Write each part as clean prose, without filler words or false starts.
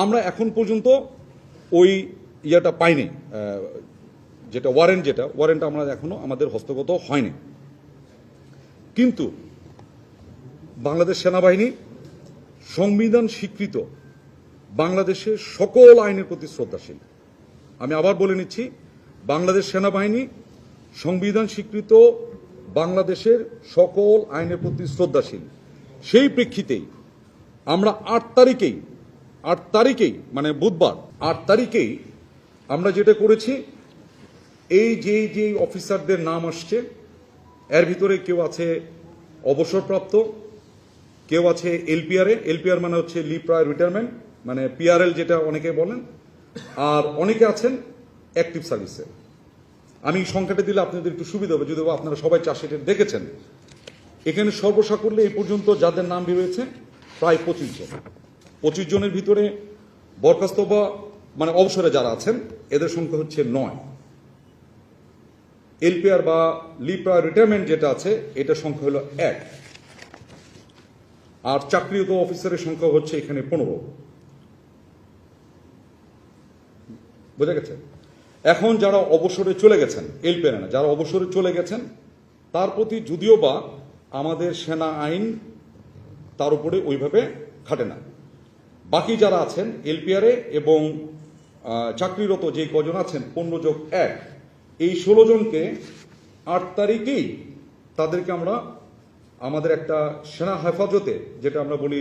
আমরা এখন পর্যন্ত ওই ইয়েটা পাইনি, যেটা ওয়ারেন্ট আমরা এখনো আমাদের হস্তগত হয়নি। কিন্তু বাংলাদেশ সেনাবাহিনী সংবিধান স্বীকৃত বাংলাদেশের সকল আইনের প্রতি শ্রদ্ধাশীল। আমি আবার বলে নিচ্ছি, বাংলাদেশ সেনাবাহিনী সংবিধান স্বীকৃত বাংলাদেশের সকল আইনের প্রতি শ্রদ্ধাশীল। সেই প্রেক্ষিতেই আমরা 8 তারিখেই মানে বুধবার 8 তারিখেই আমরা যেটা করেছি, এই যে অফিসারদের নাম আসছে এর ভিতরে কেউ আছে অবসরপ্রাপ্ত, কেউ আছে এলপিআর মানে হচ্ছে লিভ প্রায়র রিটায়ারমেন্ট, মানে পিআরএল যেটা অনেকে বলেন, আর অনেকে আছেন অ্যাক্টিভ সার্ভিসে। আমি সংখ্যাটা দিলে আপনাদের একটু সুবিধা হবে, যদিও আপনারা সবাই চার্জশিটে দেখেছেন। এখানে সর্বসাকুল্যে এই পর্যন্ত যাদের নাম বেরিয়েছে প্রায় 25 জন। 25 জনের ভিতরে বরখাস্ত বা মানে অবসরে যারা আছেন এদের সংখ্যা হচ্ছে 9। এলপিআর বা লিভ প্রায়র রিটায়ারমেন্ট যেটা আছে এটার সংখ্যা হলো 1। আর চাকরিরত অফিসারের সংখ্যা হচ্ছে এখানে 15। বোঝা গেছে? এখন যারা অবসরে চলে গেছেন, এলপিআর না, যারা অবসরে চলে গেছেন তার প্রতি যদিও বা আমাদের সেনা আইন তার উপরে ওইভাবে খাটে না। বাকি যারা আছেন এলপিআরে এবং চাকরিরত যে কজন আছেন 15+1, এই 16 জনকে 8 তারিখেই তাদেরকে আমরা আমাদের একটা সেনা হেফাজতে, যেটা আমরা বলি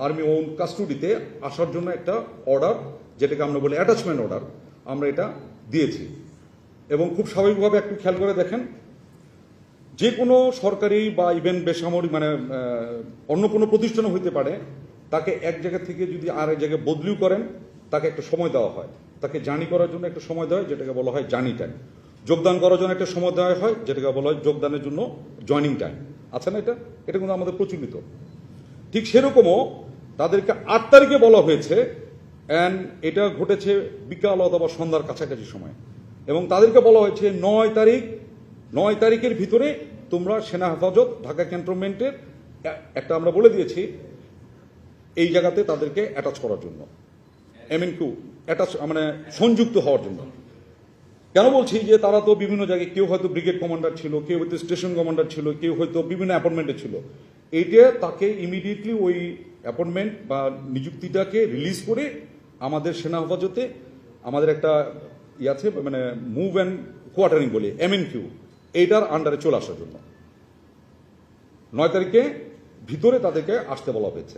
আর্মি ওন কাস্টডিতে আসার জন্য একটা অর্ডার, যেটাকে আমরা বলি অ্যাটাচমেন্ট অর্ডার, আমরা এটা দিয়েছি। এবং খুব স্বাভাবিকভাবে একটু খেয়াল করে দেখেন, যে কোনো সরকারি বা ইভেন বেসামরিক মানে অন্য কোনো প্রতিষ্ঠানও হইতে পারে, তাকে এক জায়গা থেকে যদি আর এক জায়গায় বদলিও করেন তাকে একটা সময় দেওয়া হয়, তাকে জার্নি করার জন্য একটা সময় দেওয়া হয় যেটাকে বলা হয় জার্নি টাইম, যোগদান করার জন্য একটা সময় দেওয়া হয় যেটাকে বলা হয় যোগদানের জন্য জয়নিং টাইম। আছে না? এটা কিন্তু আমাদের প্রচলিত। ঠিক সেরকমও তাদেরকে 8 তারিখে বলা হয়েছে, অ্যান্ড এটা ঘটেছে বিকাল অথবা সন্ধ্যার কাছাকাছি সময়, এবং তাদেরকে বলা হয়েছে 9 তারিখের ভিতরে তোমরা সেনা হেফাজত ঢাকা ক্যান্টনমেন্টের একটা আমরা বলে দিয়েছি এই জায়গাতে তাদেরকে অ্যাটাচ করার জন্য, এমএনকিউ অ্যাটাচ মানে সংযুক্ত হওয়ার জন্য। কেন বলছি যে তারা তো বিভিন্ন জায়গায়, কেউ হয়তো ব্রিগেড কমান্ডার ছিল, কেউ হয়তো স্টেশন কমান্ডার ছিল, কেউ হয়তো বিভিন্ন অ্যাপয়েন্টমেন্টে ছিল। এইটা তাকে ইমিডিয়েটলি ওই অ্যাপয়েন্টমেন্ট বা নিযুক্তিটাকে রিলিজ করে আমাদের সেনা হেফাজতে আমাদের একটা আছে মানে মুভ অ্যান্ড কোয়ার্টারিং বলি, এমএনকিউ, এইটার আন্ডারে চলে আসার জন্য 9 তারিখে ভিতরে তাদেরকে আসতে বলা হয়েছে।